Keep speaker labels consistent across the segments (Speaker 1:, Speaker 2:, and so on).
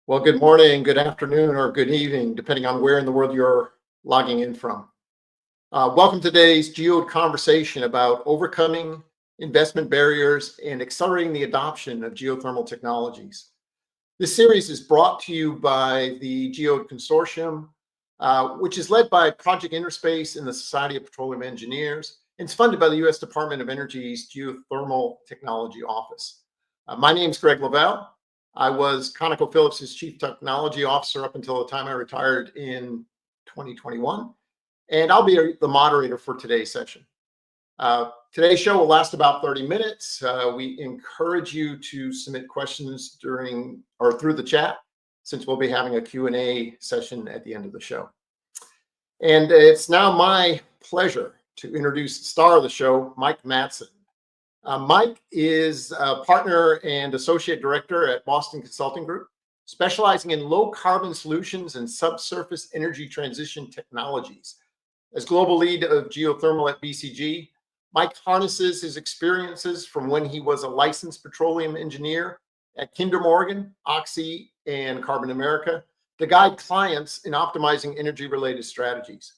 Speaker 1: Well, good morning, good afternoon, or good evening, depending on where in the world you're logging in from. Welcome to today's GEODE conversation about overcoming investment barriers and accelerating the adoption of geothermal technologies. This series is brought to you by the GEODE consortium, which is led by Project Interspace and the Society of Petroleum Engineers, and it's funded by the U.S. Department of Energy's Geothermal Technology Office. My name is Greg Lavelle. I was ConocoPhillips' Chief Technology Officer up until the time I retired in 2021, and I'll be the moderator for today's session. Today's show will last about 30 minutes. We encourage you to submit questions during or through the chat, since we'll be having a Q&A session at the end of the show. And it's now my pleasure to introduce the star of the show, Mike Matson. Mike is a partner and associate director at Boston Consulting Group, specializing in low carbon solutions and subsurface energy transition technologies. As global lead of geothermal at BCG, Mike harnesses his experiences from when he was a licensed petroleum engineer at Kinder Morgan, Oxy, and Carbon America to guide clients in optimizing energy-related strategies.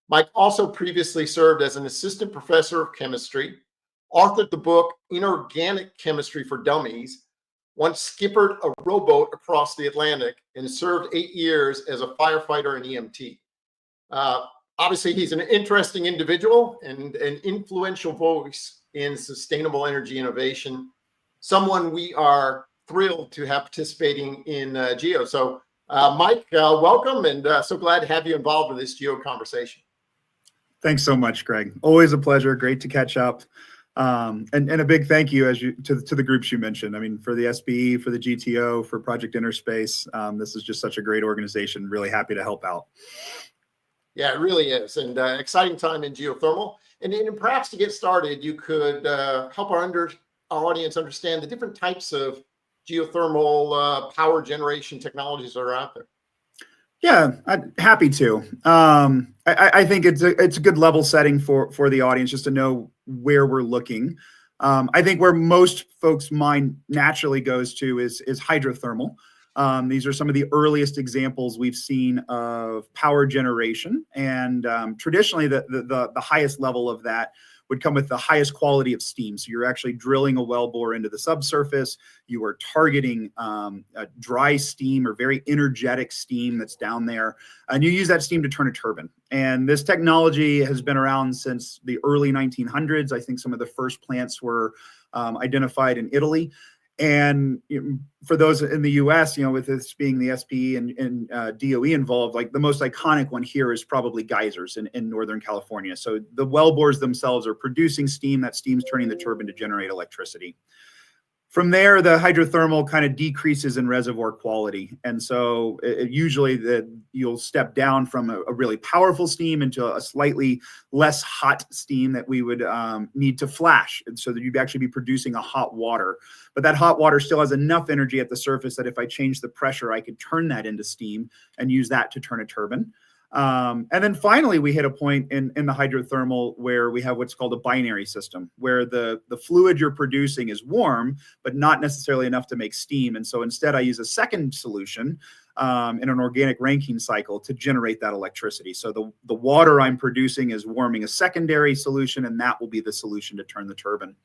Speaker 1: Mike also previously served as an assistant professor of chemistry, authored the book Inorganic Chemistry for Dummies, once skippered a rowboat across the Atlantic, and served 8 years as a firefighter and EMT. Obviously, he's an interesting individual and an influential voice in sustainable energy innovation, someone we are thrilled to have participating in GEO. So, Mike, welcome, and so glad to have you involved with this GEO conversation.
Speaker 2: Thanks so much, Greg. Always a pleasure. Great to catch up. And a big thank you to the groups you mentioned. I mean, for the SBE, for the GTO, for Project Interspace. This is just such a great organization. Really happy to help out.
Speaker 1: Yeah, it really is. And exciting time in geothermal. And perhaps to get started, you could help our audience understand the different types of geothermal power generation technologies that are out there.
Speaker 2: Yeah, I'm happy to. I think it's a good level setting for the audience just to know where we're looking. I think where most folks' mind naturally goes to is hydrothermal. These are some of the earliest examples we've seen of power generation, and traditionally the highest level of that would come with the highest quality of steam. So you're actually drilling a wellbore into the subsurface. You are targeting a dry steam or very energetic steam that's down there. And you use that steam to turn a turbine. And this technology has been around since the early 1900s. I think some of the first plants were identified in Italy. And for those in the U.S., with this being the SPE and DOE involved, like the most iconic one here is probably geysers in Northern California. So the wellbores themselves are producing steam. That steam's turning the turbine to generate electricity. From there, the hydrothermal kind of decreases in reservoir quality. And so usually you'll step down from a really powerful steam into a slightly less hot steam that we would need to flash, and so that you'd actually be producing a hot water. But that hot water still has enough energy at the surface that if I change the pressure, I could turn that into steam and use that to turn a turbine. And then finally, we hit a point in the hydrothermal where we have what's called a binary system, where the fluid you're producing is warm, but not necessarily enough to make steam. And so instead, I use a second solution in an organic Rankine cycle to generate that electricity. So the water I'm producing is warming a secondary solution, and that will be the solution to turn the turbine.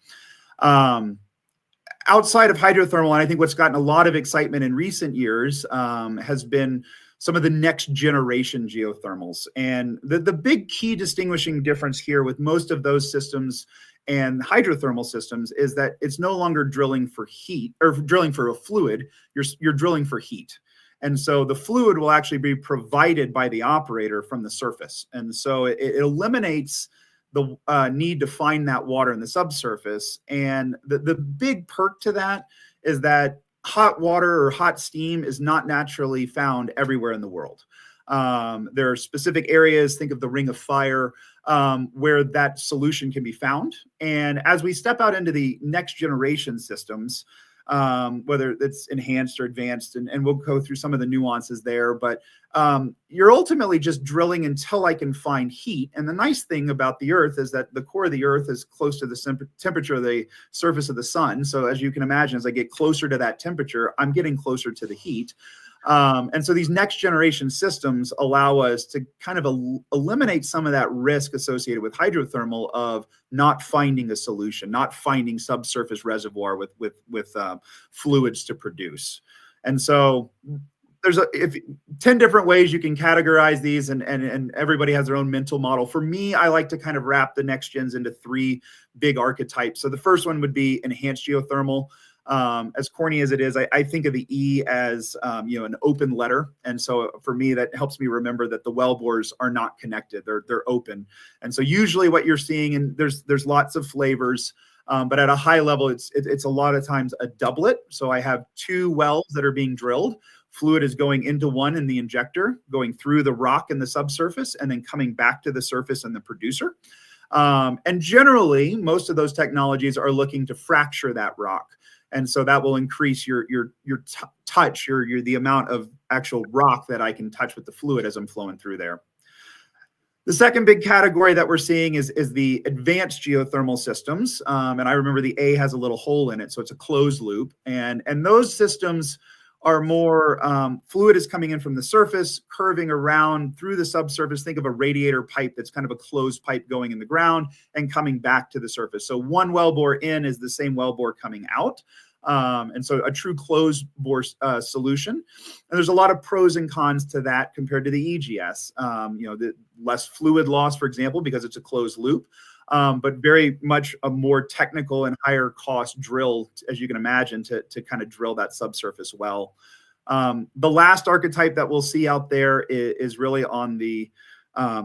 Speaker 2: Outside of hydrothermal, and I think what's gotten a lot of excitement in recent years has been some of the next generation geothermals. And the big key distinguishing difference here with most of those systems and hydrothermal systems is that it's no longer drilling for heat or drilling for a fluid, you're drilling for heat. And so the fluid will actually be provided by the operator from the surface. And so it eliminates the need to find that water in the subsurface. And the big perk to that is that hot water or hot steam is not naturally found everywhere in the world. There are specific areas, think of the Ring of Fire, where that solution can be found. And as we step out into the next generation systems, whether it's enhanced or advanced, and we'll go through some of the nuances there, but you're ultimately just drilling until I can find heat. And the nice thing about the Earth is that the core of the Earth is close to the temperature of the surface of the sun. So as you can imagine, as I get closer to that temperature, I'm getting closer to the heat. And so these next generation systems allow us to kind of eliminate some of that risk associated with hydrothermal of not finding a solution, not finding subsurface reservoir with fluids to produce. And so there's 10 different ways you can categorize these, and everybody has their own mental model. For me, I like to kind of wrap the next gens into 3 big archetypes. So the first one would be enhanced geothermal. As corny as it is, I think of the E as an open letter, and so for me that helps me remember that the well bores are not connected; they're open. And so usually what you're seeing, and there's lots of flavors, but at a high level, it's a lot of times a doublet. So I have 2 wells that are being drilled. Fluid is going into one in the injector, going through the rock in the subsurface, and then coming back to the surface and the producer. And generally, most of those technologies are looking to fracture that rock. And so that will increase your touch, the amount of actual rock that I can touch with the fluid as I'm flowing through there. The second big category that we're seeing is the advanced geothermal systems. And I remember the A has a little hole in it, so it's a closed loop. And those systems are more fluid is coming in from the surface, curving around through the subsurface. Think of a radiator pipe that's kind of a closed pipe going in the ground and coming back to the surface. So one wellbore in is the same wellbore coming out. And so a true closed bore solution. And there's a lot of pros and cons to that compared to the EGS. The less fluid loss, for example, because it's a closed loop. But very much a more technical and higher cost drill, as you can imagine, to kind of drill that subsurface well. The last archetype that we'll see out there is really on the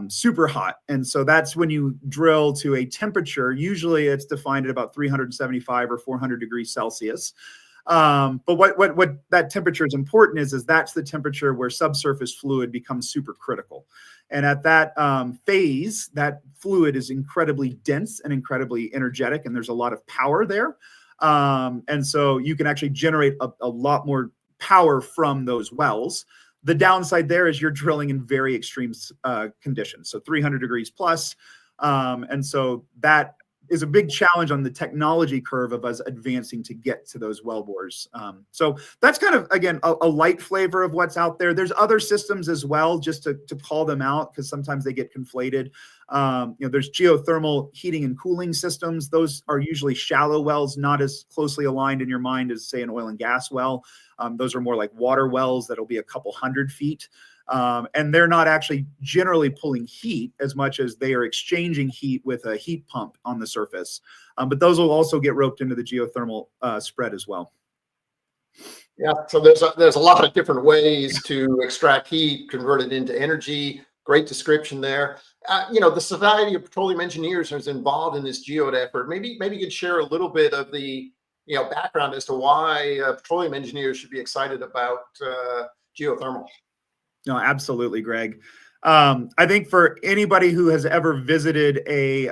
Speaker 2: super hot. And so that's when you drill to a temperature, usually it's defined at about 375 or 400 degrees Celsius. But what that temperature is important is that's the temperature where subsurface fluid becomes super critical. And at that phase, that fluid is incredibly dense and incredibly energetic, and there's a lot of power there. And so you can actually generate a lot more power from those wells. The downside there is you're drilling in very extreme conditions, so 300 degrees plus. And so that is a big challenge on the technology curve of us advancing to get to those wellbores. So that's kind of, again, a light flavor of what's out there. There's other systems as well, just to call them out, because sometimes they get conflated. There's geothermal heating and cooling systems. Those are usually shallow wells, not as closely aligned in your mind as, say, an oil and gas well. Those are more like water wells that'll be a couple hundred feet. And they're not actually generally pulling heat as much as they are exchanging heat with a heat pump on the surface. But those will also get roped into the geothermal spread as well.
Speaker 1: Yeah, so there's a lot of different ways to extract heat, convert it into energy. Great description there. The Society of Petroleum Engineers is involved in this GEODE effort. Maybe you could share a little bit of the background as to why petroleum engineers should be excited about geothermal.
Speaker 2: No, absolutely, Greg. I think for anybody who has ever visited a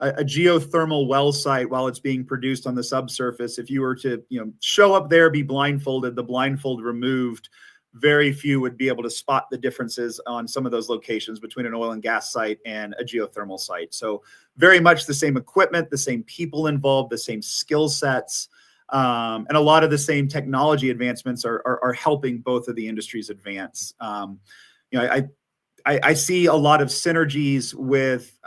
Speaker 2: geothermal well site while it's being produced on the subsurface, if you were to show up there, be blindfolded, the blindfold removed, very few would be able to spot the differences on some of those locations between an oil and gas site and a geothermal site. So very much the same equipment, the same people involved, the same skill sets. And a lot of the same technology advancements are helping both of the industries advance. I see a lot of synergies with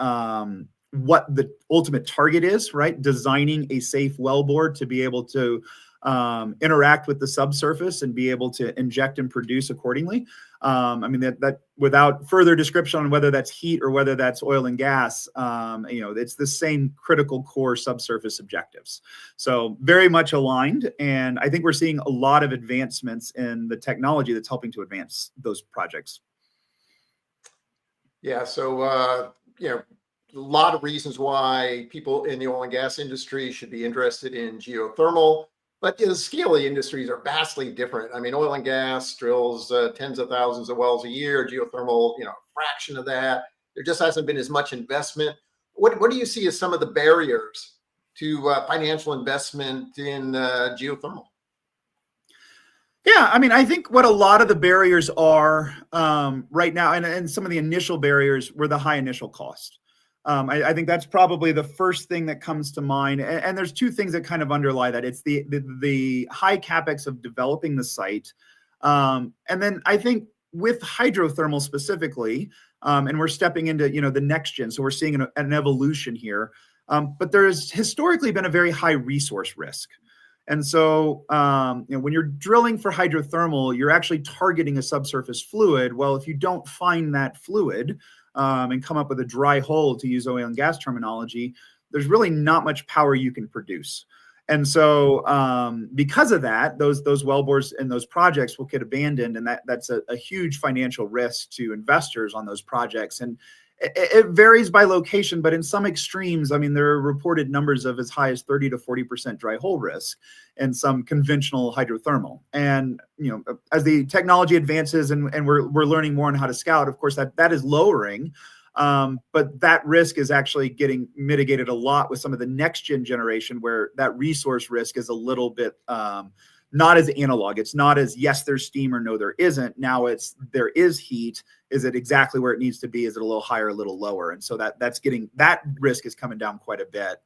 Speaker 2: what the ultimate target is, right? Designing a safe wellbore to be able to interact with the subsurface and be able to inject and produce accordingly. That without further description on whether that's heat or whether that's oil and gas, it's the same critical core subsurface objectives. So very much aligned. And I think we're seeing a lot of advancements in the technology that's helping to advance those projects.
Speaker 1: Yeah. So, a lot of reasons why people in the oil and gas industry should be interested in geothermal. But the scale of the industries are vastly different. I mean, oil and gas drills tens of thousands of wells a year. Geothermal, a fraction of that. There just hasn't been as much investment. What do you see as some of the barriers to financial investment in geothermal?
Speaker 2: Yeah, I think what a lot of the barriers are right now, and some of the initial barriers were the high initial cost. I think that's probably the first thing that comes to mind. And there's two things that kind of underlie that. It's the high capex of developing the site, And then I think with hydrothermal specifically, and we're stepping into, the next gen, so we're seeing an evolution here. But there's historically been a very high resource risk. And so, when you're drilling for hydrothermal, you're actually targeting a subsurface fluid. Well, if you don't find that fluid and come up with a dry hole, to use oil and gas terminology, there's really not much power you can produce. And so, because of that, those wellbores and those projects will get abandoned, and that's a huge financial risk to investors on those projects. And it varies by location, but in some extremes, I mean, there are reported numbers of as high as 30 to 40% dry hole risk in some conventional hydrothermal. And as the technology advances and we're learning more on how to scout, of course, that is lowering. But that risk is actually getting mitigated a lot with some of the next gen generation, where that resource risk is a little bit not as analog. It's not as, yes, there's steam, or no, there isn't. Now it's, there is heat. Is it exactly where it needs to be? Is it a little higher, a little lower? And so that risk is coming down quite a bit.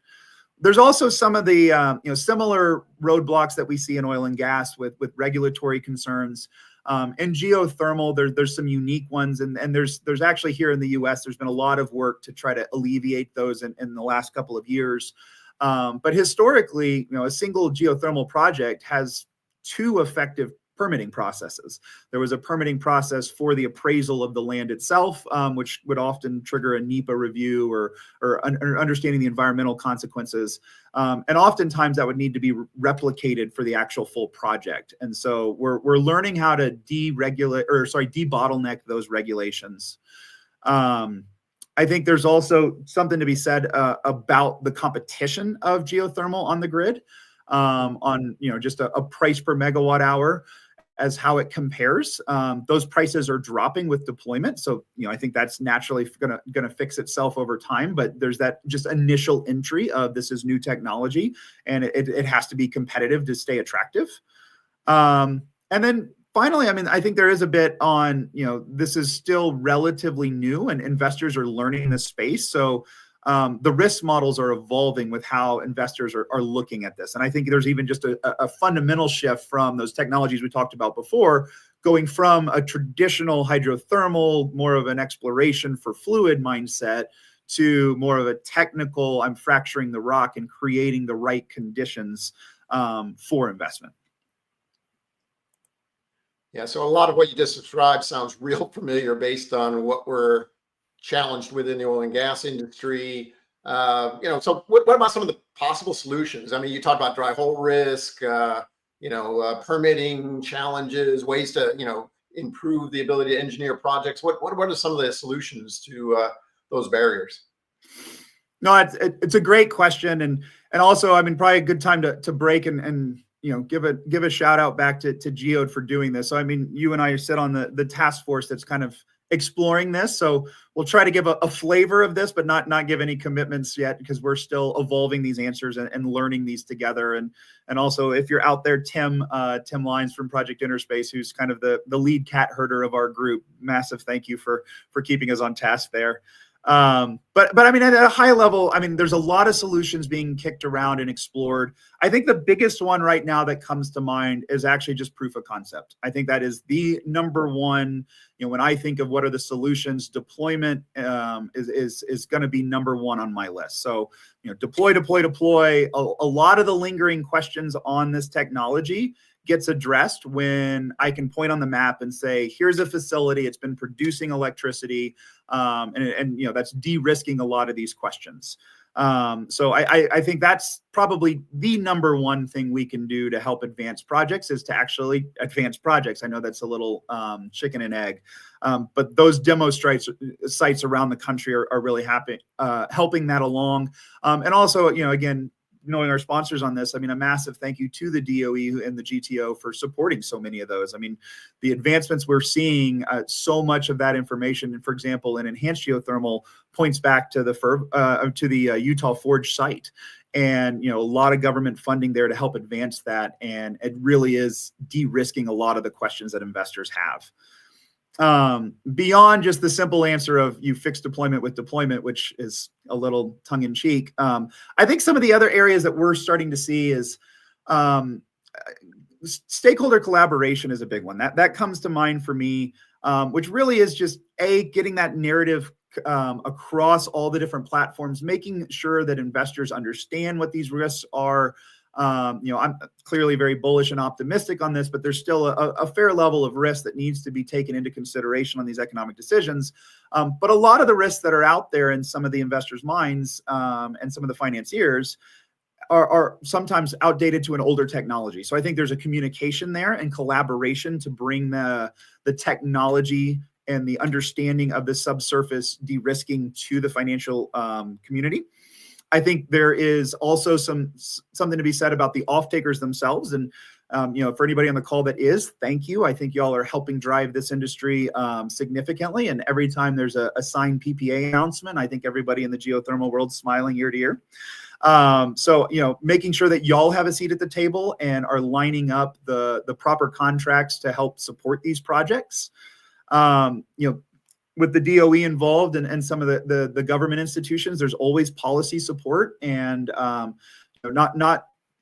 Speaker 2: There's also some of the similar roadblocks that we see in oil and gas with regulatory concerns. In geothermal, there's some unique ones, and there's actually, here in the U.S., there's been a lot of work to try to alleviate those in the last couple of years. But historically, a single geothermal project has two effective permitting processes. There was a permitting process for the appraisal of the land itself, which would often trigger a NEPA review or understanding the environmental consequences. And oftentimes that would need to be replicated for the actual full project. And so we're learning how to debottleneck those regulations. I think there's also something to be said about the competition of geothermal on the grid, on just a price per megawatt hour, as how it compares. Those prices are dropping with deployment, so I think that's naturally gonna fix itself over time. But there's that just initial entry of, this is new technology, and it has to be competitive to stay attractive. And then finally, I mean, I think there is a bit on, this is still relatively new and investors are learning this space. So the risk models are evolving with how investors are looking at this. And I think there's even just a fundamental shift from those technologies we talked about before, going from a traditional hydrothermal, more of an exploration for fluid mindset, to more of a technical, I'm fracturing the rock and creating the right conditions for investment.
Speaker 1: Yeah, so a lot of what you just described sounds real familiar based on what we're challenged with in the oil and gas industry. So what about some of the possible solutions? I mean, you talk about dry hole risk, permitting challenges, ways to, improve the ability to engineer projects. What are some of the solutions to those barriers?
Speaker 2: No, it's a great question, and also, I mean, probably a good time to break and give a shout out back to GEODE for doing this. So I mean, you and I sit on the task force that's kind of exploring this. So we'll try to give a flavor of this, but not give any commitments yet, because we're still evolving these answers and learning these together. And also, if you're out there, Tim Lines from Project Interspace, who's kind of the lead cat herder of our group, massive thank you for keeping us on task there. But I mean, at a high level, I mean, there's a lot of solutions being kicked around and explored. I think the biggest one right now that comes to mind is actually just proof of concept. I think that is the number one. When I think of what are the solutions, deployment is going to be number one on my list. So, deploy. A lot of the lingering questions on this technology gets addressed when I can point on the map and say, here's a facility, it's been producing electricity, and that's de-risking a lot of these questions. So I think that's probably the number one thing we can do to help advance projects, is to actually advance projects. I know that's a little chicken and egg, but those demo sites around the country are really helping that along. And also, again, knowing our sponsors on this, I mean, a massive thank you to the DOE and the GTO for supporting so many of those. I mean, the advancements we're seeing, so much of that information, and for example, in enhanced geothermal, points back to the Utah Forge site, and a lot of government funding there to help advance that, and it really is de-risking a lot of the questions that investors have. Beyond just the simple answer of you fix deployment with deployment, which is a little tongue in cheek. I think some of the other areas that we're starting to see is stakeholder collaboration is a big one. That comes to mind for me, which really is just getting that narrative across all the different platforms, making sure that investors understand what these risks are. I'm clearly very bullish and optimistic on this, but there's still a fair level of risk that needs to be taken into consideration on these economic decisions. But a lot of the risks that are out there in some of the investors' minds and some of the financiers are sometimes outdated to an older technology. So I think there's a communication there and collaboration to bring the technology and the understanding of the subsurface de-risking to the financial community. I think there is also something to be said about the off-takers themselves. And, for anybody on the call that is, thank you. I think y'all are helping drive this industry significantly. And every time there's a signed PPA announcement, I think everybody in the geothermal world is smiling ear to ear. So, making sure that y'all have a seat at the table and are lining up the proper contracts to help support these projects. With the DOE involved and some of the government institutions, there's always policy support, and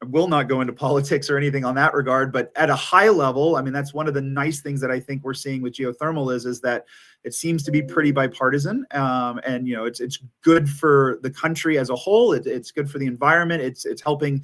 Speaker 2: will not go into politics or anything on that regard, but at a high level, I mean, that's one of the nice things that I think we're seeing with geothermal is that it seems to be pretty bipartisan. And it's good for the country as a whole. It's good for the environment. It's helping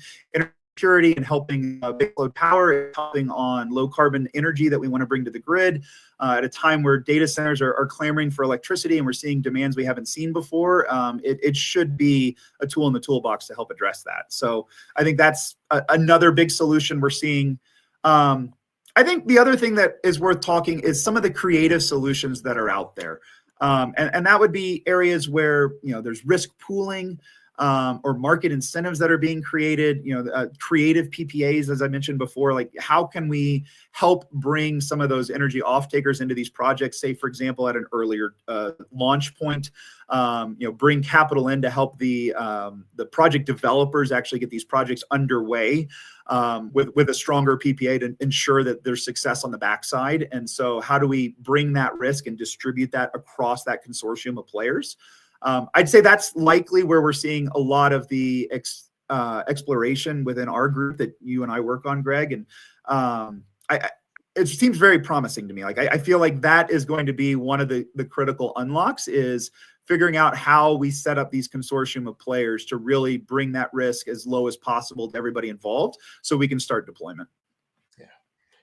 Speaker 2: security and helping big load power, helping on low carbon energy that we want to bring to the grid at a time where data centers are clamoring for electricity and we're seeing demands we haven't seen before. It should be a tool in the toolbox to help address that. So I think that's another big solution we're seeing. I think the other thing that is worth talking is some of the creative solutions that are out there. And that would be areas where, there's risk pooling, or market incentives that are being created, creative PPAs, as I mentioned before, like how can we help bring some of those energy off-takers into these projects, say, for example, at an earlier launch point, bring capital in to help the project developers actually get these projects underway with a stronger PPA to ensure that there's success on the backside. And so how do we bring that risk and distribute that across that consortium of players? I'd say that's likely where we're seeing a lot of the exploration within our group that you and I work on, Greg. And it seems very promising to me. Like I feel like that is going to be one of the critical unlocks is figuring out how we set up these consortium of players to really bring that risk as low as possible to everybody involved so we can start deployment.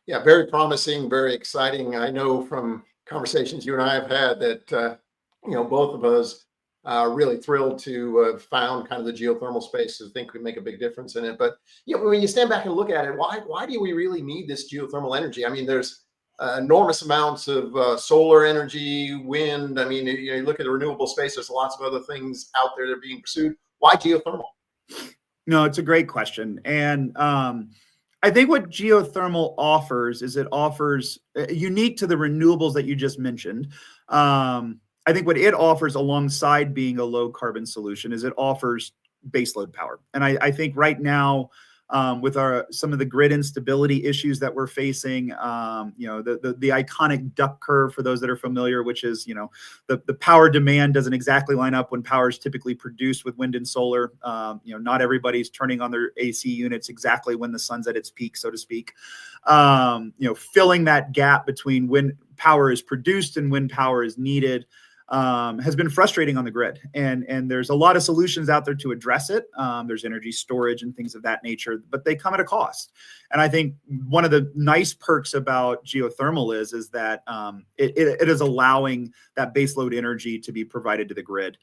Speaker 1: Yeah, very promising, very exciting. I know from conversations you and I have had that, both of us really thrilled to have found kind of the geothermal space. I think we make a big difference in it. But when you stand back and look at it, why do we really need this geothermal energy? I mean, there's enormous amounts of solar energy, wind. I mean, you look at the renewable space. There's lots of other things out there that are being pursued. Why geothermal?
Speaker 2: No, it's a great question, and I think what geothermal offers is it offers unique to the renewables that you just mentioned. I think what it offers alongside being a low carbon solution is it offers baseload power. And I think right now with some of the grid instability issues that we're facing, the iconic duck curve for those that are familiar, which is, the power demand doesn't exactly line up when power is typically produced with wind and solar. Not everybody's turning on their AC units exactly when the sun's at its peak, so to speak. Filling that gap between when power is produced and when power is needed has been frustrating on the grid. And there's a lot of solutions out there to address it. There's energy storage and things of that nature, but they come at a cost. And I think one of the nice perks about geothermal is that it is allowing that baseload energy to be provided to the grid.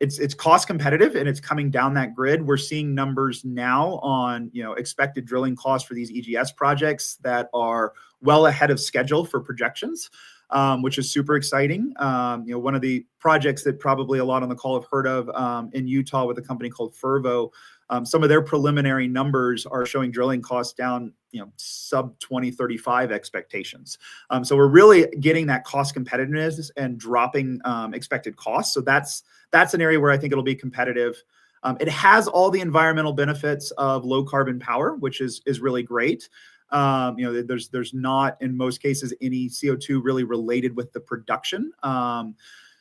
Speaker 2: It's cost competitive and it's coming down that grid. We're seeing numbers now on expected drilling costs for these EGS projects that are well ahead of schedule for projections. Which is super exciting. One of the projects that probably a lot on the call have heard of in Utah with a company called Fervo, some of their preliminary numbers are showing drilling costs down, sub 2035 expectations. So we're really getting that cost competitiveness and dropping expected costs. So that's an area where I think it'll be competitive. It has all the environmental benefits of low carbon power, which is really great. There's not in most cases any CO2 really related with the production.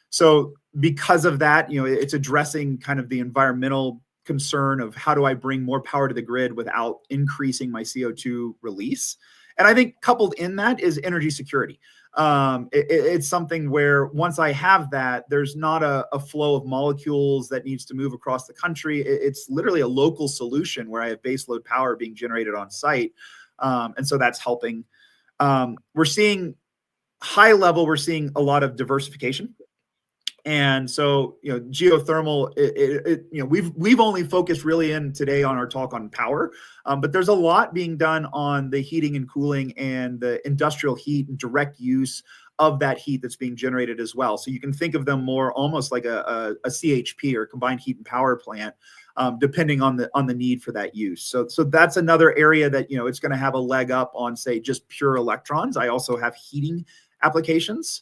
Speaker 2: So because of that, it's addressing kind of the environmental concern of how do I bring more power to the grid without increasing my CO2 release. And I think coupled in that is energy security. It's something where once I have that, there's not a flow of molecules that needs to move across the country. It's literally a local solution where I have baseload power being generated on site. And so that's helping. We're seeing high level, we're seeing a lot of diversification. And so, geothermal, we've only focused really in today on our talk on power, but there's a lot being done on the heating and cooling and the industrial heat and direct use of that heat that's being generated as well. So you can think of them more almost like a CHP or combined heat and power plant, depending on the need for that use. So that's another area that, it's going to have a leg up on, say, just pure electrons. I also have heating applications.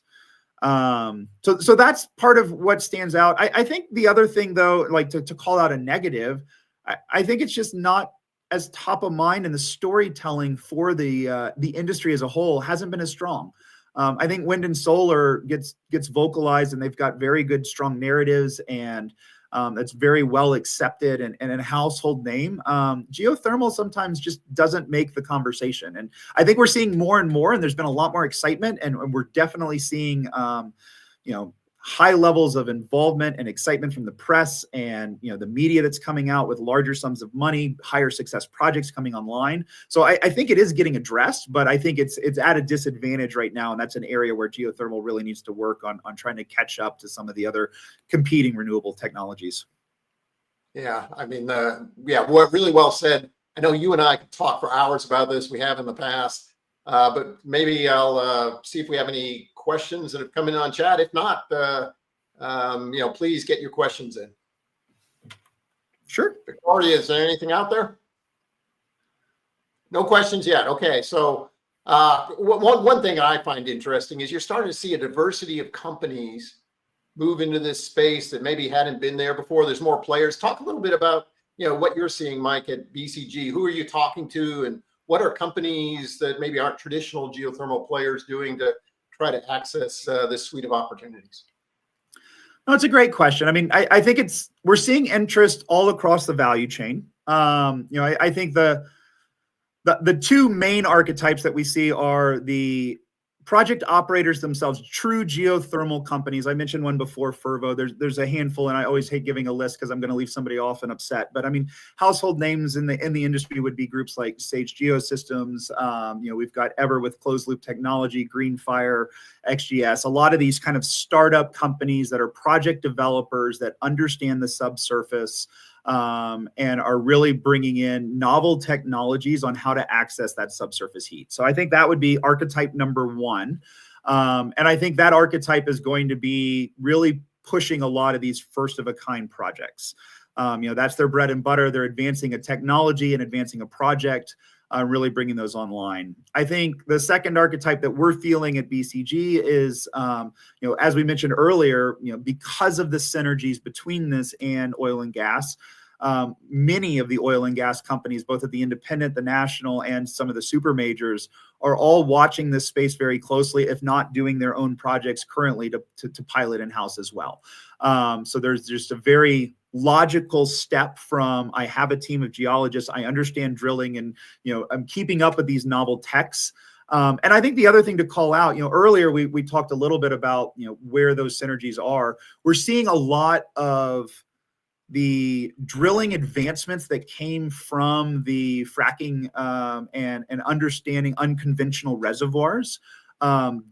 Speaker 2: So that's part of what stands out. I think the other thing, though, like to call out a negative, I think it's just not as top of mind, and the storytelling for the industry as a whole hasn't been as strong. I think wind and solar gets vocalized, and they've got very good, strong narratives, and that's very well accepted and a household name. Geothermal sometimes just doesn't make the conversation. And I think we're seeing more and more, and there's been a lot more excitement, and we're definitely seeing, high levels of involvement and excitement from the press and, the media that's coming out with larger sums of money, higher success projects coming online. So I think it is getting addressed, but I think it's at a disadvantage right now. And that's an area where geothermal really needs to work on trying to catch up to some of the other competing renewable technologies.
Speaker 1: Yeah, I mean, really well said. I know you and I could talk for hours about this. We have in the past, but maybe I'll see if we have any questions that have come in on chat. If not, please get your questions in.
Speaker 2: Sure.
Speaker 1: Victoria, is there anything out there? No questions yet. Okay, so one thing I find interesting is you're starting to see a diversity of companies move into this space that maybe hadn't been there before. There's more players. Talk a little bit about what you're seeing, Mike, at BCG. Who are you talking to, and what are companies that maybe aren't traditional geothermal players doing to try to access this suite of opportunities?
Speaker 2: No, it's a great question. I mean, I think we're seeing interest all across the value chain. I think the two main archetypes that we see are the project operators themselves, true geothermal companies. I mentioned one before, Fervo. There's a handful, and I always hate giving a list because I'm going to leave somebody off and upset. But I mean, household names in the industry would be groups like Sage Geosystems. We've got Ever with closed loop technology, Greenfire, XGS. A lot of these kind of startup companies that are project developers that understand the subsurface. And are really bringing in novel technologies on how to access that subsurface heat. So I think that would be archetype number one. And I think that archetype is going to be really pushing a lot of these first of a kind projects. That's their bread and butter. They're advancing a technology and advancing a project, really bringing those online. I think the second archetype that we're feeling at BCG is, as we mentioned earlier, because of the synergies between this and oil and gas, many of the oil and gas companies, both at the independent, the national, and some of the super majors, are all watching this space very closely, if not doing their own projects currently to pilot in-house as well. So there's just a very logical step from, I have a team of geologists, I understand drilling, and I'm keeping up with these novel techs. And I think the other thing to call out, earlier we talked a little bit about where those synergies are. We're seeing a lot of the drilling advancements that came from the fracking and understanding unconventional reservoirs.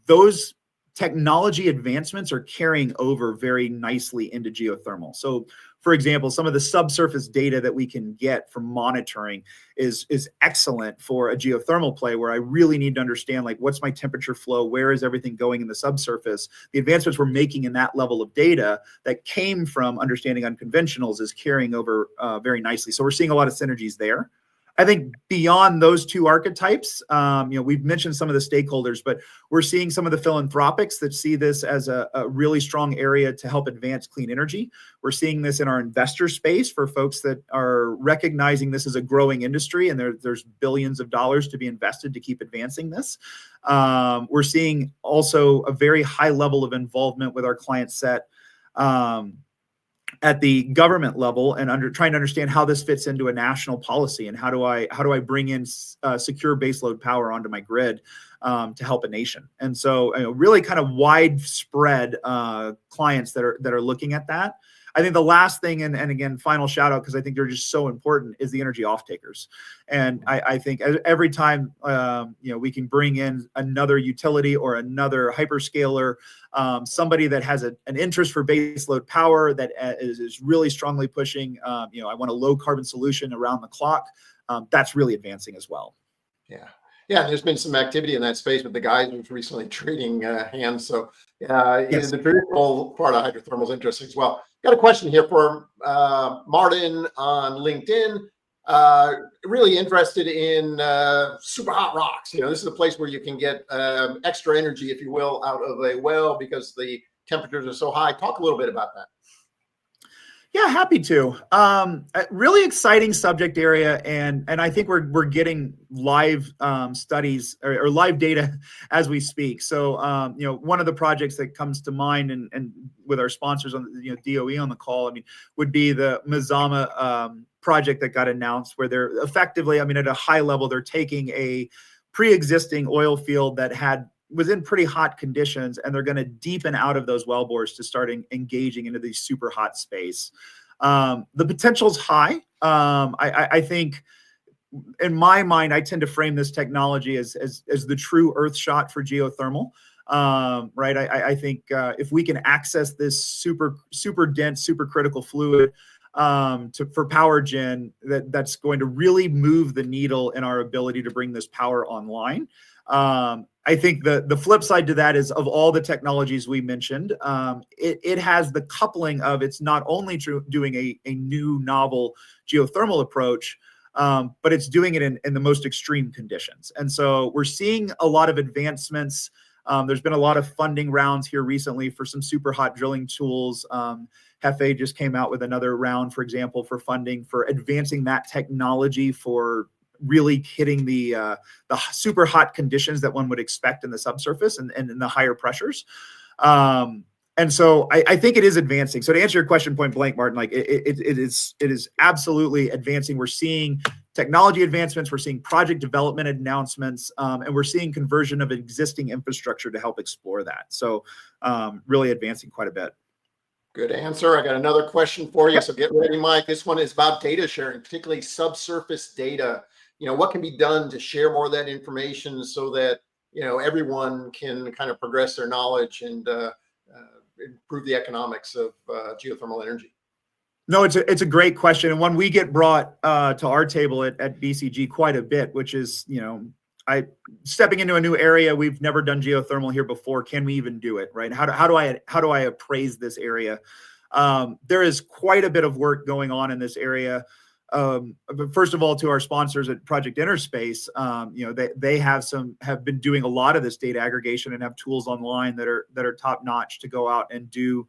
Speaker 2: Those technology advancements are carrying over very nicely into geothermal. So, for example, some of the subsurface data that we can get from monitoring is excellent for a geothermal play, where I really need to understand, like, what's my temperature flow, where is everything going in the subsurface. The advancements we're making in that level of data that came from understanding unconventionals is carrying over very nicely. So we're seeing a lot of synergies there. I think beyond those two archetypes, we've mentioned some of the stakeholders, but we're seeing some of the philanthropics that see this as a really strong area to help advance clean energy. We're seeing this in our investor space for folks that are recognizing this as a growing industry, and there's billions of dollars to be invested to keep advancing this. We're seeing also a very high level of involvement with our client set at the government level and trying to understand how this fits into a national policy and how do I bring in secure baseload power onto my grid to help a nation. And so really kind of widespread clients that are looking at that. I think the last thing, and again, final shout out, because I think they're just so important, is the energy off-takers. And I think every time we can bring in another utility or another hyperscaler, somebody that has an interest for baseload power that is really strongly pushing, I want a low carbon solution around the clock. That's really advancing as well.
Speaker 1: Yeah. Yeah, there's been some activity in that space with the guys who's recently trading hands. So yes, the traditional part of hydrothermal is interesting as well. Got a question here for Martin on LinkedIn. Really interested in super hot rocks. This is a place where you can get extra energy, if you will, out of a well because the temperatures are so high. Talk a little bit about that.
Speaker 2: Yeah, happy to. A really exciting subject area, and I think we're getting live studies or live data as we speak. So one of the projects that comes to mind, and with our sponsors on DOE on the call, would be the Mazama project that got announced, where they're effectively, at a high level, they're taking a pre-existing oil field that was in pretty hot conditions, and they're going to deepen out of those wellbores to start engaging into the super hot space. The potential's high. I think, in my mind, I tend to frame this technology as the true Earth shot for geothermal. Right? I think if we can access this super dense, super critical fluid for power gen, that's going to really move the needle in our ability to bring this power online. I think the flip side to that is, of all the technologies we mentioned, it has the coupling of, it's not only doing a new novel geothermal approach, but it's doing it in the most extreme conditions. And so we're seeing a lot of advancements. There's been a lot of funding rounds here recently for some super hot drilling tools. Hefe just came out with another round, for example, for funding for advancing that technology for really hitting the super hot conditions that one would expect in the subsurface and in the higher pressures. And so I think it is advancing. So to answer your question point blank, Martin, like it is absolutely advancing. We're seeing technology advancements, we're seeing project development announcements, and we're seeing conversion of existing infrastructure to help explore that. So really advancing quite a bit.
Speaker 1: Good answer. I got another question for you. So get ready, Mike. This one is about data sharing, particularly subsurface data. What can be done to share more of that information so that, everyone can kind of progress their knowledge and improve the economics of geothermal energy?
Speaker 2: No, it's a great question, and one we get brought to our table at BCG quite a bit, which is, stepping into a new area. We've never done geothermal here before. Can we even do it? Right? How do I appraise this area? There is quite a bit of work going on in this area. But first of all, to our sponsors at Project Interspace, they have been doing a lot of this data aggregation and have tools online that are top notch to go out and do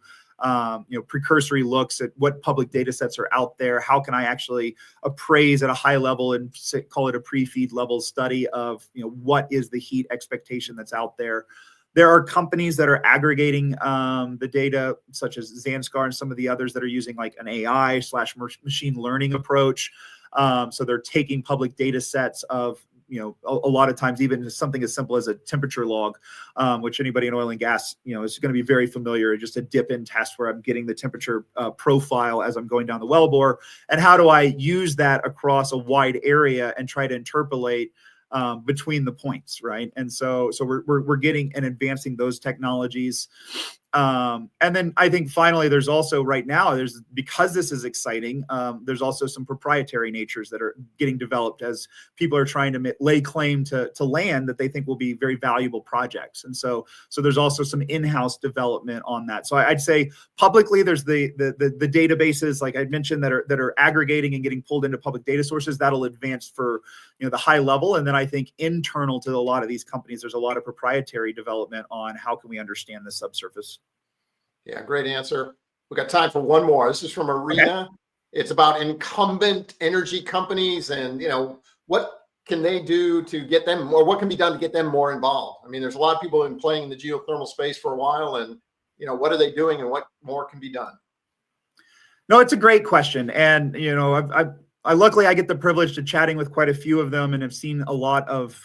Speaker 2: precursory looks at what public data sets are out there. How can I actually appraise at a high level and call it a pre-feed level study of what is the heat expectation that's out there. There are companies that are aggregating the data, such as Zanskar and some of the others that are using like an AI/machine learning approach. So they're taking public data sets of, a lot of times even something as simple as a temperature log, which anybody in oil and gas, is going to be very familiar. Just a dip-in test where I'm getting the temperature profile as I'm going down the wellbore. And how do I use that across a wide area and try to interpolate between the points, right? And so we're getting and advancing those technologies. And then I think finally, there's also right now, because this is exciting, there's also some proprietary natures that are getting developed as people are trying to lay claim to land that they think will be very valuable projects. And so there's also some in-house development on that. So I'd say publicly, there's the databases, like I mentioned, that are aggregating and getting pulled into public data sources. That'll advance for the high level. And then I think internal to a lot of these companies, there's a lot of proprietary development on how can we understand the subsurface.
Speaker 1: Yeah, great answer. We got time for one more. This is from Arena. Okay. It's about incumbent energy companies and, what can they do to get them, or what can be done to get them more involved? There's a lot of people been playing in the geothermal space for a while, and, what are they doing and what more can be done?
Speaker 2: No, it's a great question. And, I luckily I get the privilege to chatting with quite a few of them and have seen a lot of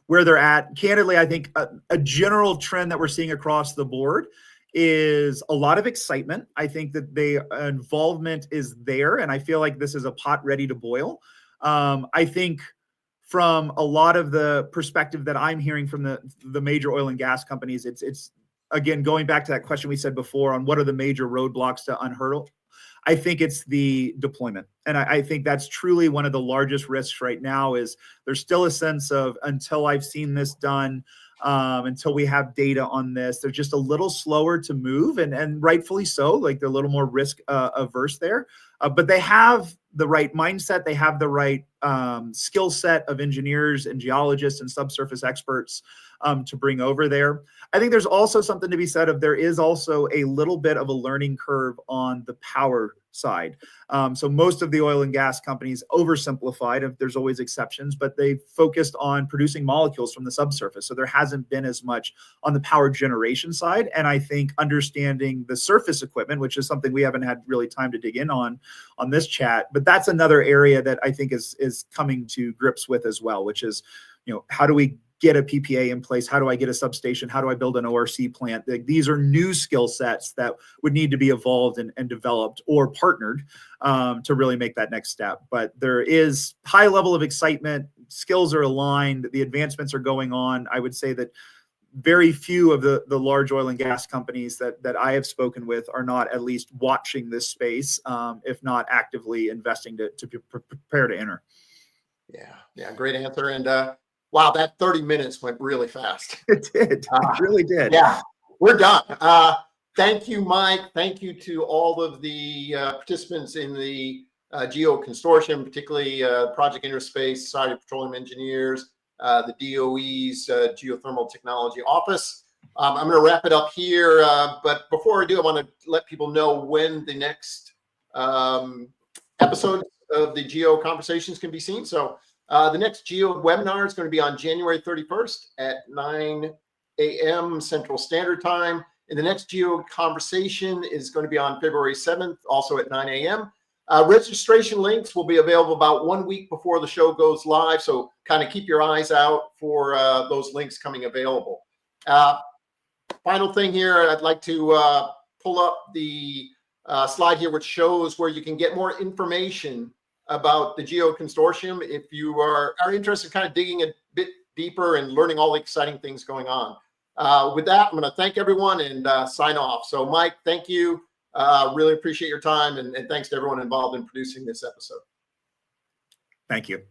Speaker 2: where they're at. Candidly, I think a general trend that we're seeing across the board is a lot of excitement. I think that the involvement is there, and I feel like this is a pot ready to boil. I think from a lot of the perspective that I'm hearing from the major oil and gas companies, it's again going back to that question we said before on what are the major roadblocks to unhurdle. I think it's the deployment. And I think that's truly one of the largest risks right now is there's still a sense of until I've seen this done, until we have data on this, they're just a little slower to move and rightfully so, like they're a little more risk averse there. But they have the right mindset. They have the right skill set of engineers and geologists and subsurface experts to bring over there. I think there's also something to be said of there is also a little bit of a learning curve on the power side. So most of the oil and gas companies oversimplified, if there's always exceptions, but they focused on producing molecules from the subsurface. So there hasn't been as much on the power generation side. And I think understanding the surface equipment, which is something we haven't had really time to dig in on this chat, but that's another area that I think is coming to grips with as well, which is, how do we get a PPA in place? How do I get a substation? How do I build an ORC plant? These are new skill sets that would need to be evolved and developed or partnered to really make that next step. But there is high level of excitement. Skills are aligned. The advancements are going on. I would say that very few of the large oil and gas companies that I have spoken with are not at least watching this space, if not actively investing to prepare to enter.
Speaker 1: Yeah, great answer. And wow, that 30 minutes went really fast.
Speaker 2: It did. It really did.
Speaker 1: Yeah, we're done. Thank you, Mike. Thank you to all of the participants in the GEODE consortium, particularly Project Interspace, Society of Petroleum Engineers, the DOE's Geothermal Technology Office. I'm going to wrap it up here, but before I do, I want to let people know when the next episode of the GEODE conversations can be seen. So the next GEODE webinar is going to be on January 31st at 9 a.m. Central Standard Time. And the next GEODE conversation is going to be on February 7th, also at 9 a.m. Registration links will be available about 1 week before the show goes live. So kind of keep your eyes out for those links coming available. Final thing here, I'd like to pull up the slide here, which shows where you can get more information about the GEODE consortium if you are interested in kind of digging a bit deeper and learning all the exciting things going on. With that, I'm going to thank everyone and sign off. So Mike, thank you. Really appreciate your time, and thanks to everyone involved in producing this episode.
Speaker 2: Thank you.